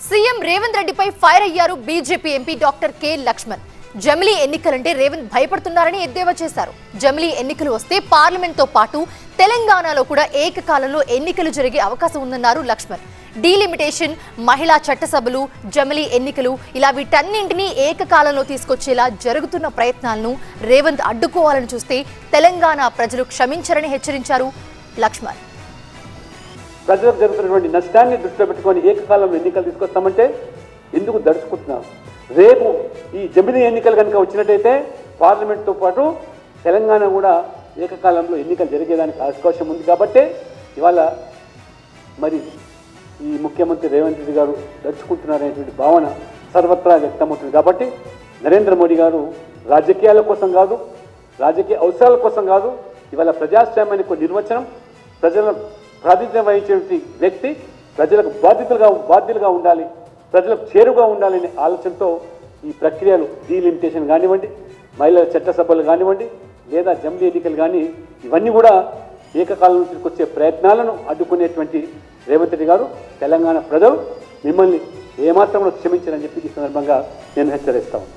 CM Revanth రెడ్డిపై fire అయ్యారు BJP MP doctor K Laxman. జమిలీ ఎన్నికలంటే రేవంత్ భయపడుతున్నారని ఎద్దేవా చేశారు. జమిలీ ఎన్నికలు వస్తే పార్లమెంట్ తో పాటు తెలంగాణలో కూడా ఏకకాలంలో ఎన్నికలు జరిగే అవకాశం ఉందన్నారు లక్ష్మణ్. డీలిమిటేషన్, మహిళా చట్టసభలు, జమిలీ ఎన్నికలు ఇలా వీటన్నింటినీ ఏకకాలంలో తీసుకొచ్చేలా జరుగుతున్న ప్రయత్నాలను రేవంత్ అడ్డుకోవాలని చూస్తే తెలంగాణ ప్రజలు క్షమించరని హెచ్చరించారు లక్ష్మణ్. ప్రజలకు జరుగుతున్నటువంటి నష్టాన్ని దృష్టిలో పెట్టుకొని ఏకకాలంలో ఎన్నికలు తీసుకొస్తామంటే ఎందుకు దడుచుకుంటున్నారు? రేపు ఈ జమిలీ ఎన్నికలు కనుక వచ్చినట్టయితే పార్లమెంట్తో పాటు తెలంగాణ కూడా ఏకకాలంలో ఎన్నికలు జరిగేదానికి అవకాశం ఉంది. కాబట్టి ఇవాళ మరి ఈ ముఖ్యమంత్రి రేవంత్ రెడ్డి గారు దడుచుకుంటున్నారనేటువంటి భావన సర్వత్రా వ్యక్తమవుతుంది. కాబట్టి నరేంద్ర మోడీ గారు రాజకీయాల కోసం కాదు, రాజకీయ అవసరాల కోసం కాదు, ఇవాళ ప్రజాస్వామ్యానికి నిర్వచనం, ప్రజల ప్రాతినిధ్యం వహించేటువంటి వ్యక్తి ప్రజలకు బాధ్యతలుగా ఉండాలి, ప్రజలకు చేరుగా ఉండాలనే ఆలోచనతో ఈ ప్రక్రియలు డీలిమిటేషన్ కానివ్వండి, మహిళల చట్టసభలు కానివ్వండి, లేదా జమిలీ ఎన్నికలు కానీ ఇవన్నీ కూడా ఏకకాలంలో తీసుకొచ్చే ప్రయత్నాలను అడ్డుకునేటువంటి రేవంత్ రెడ్డి గారు తెలంగాణ ప్రజలు మిమ్మల్ని ఏమాత్రం క్షమించారని చెప్పి ఈ సందర్భంగా నేను హెచ్చరిస్తాను.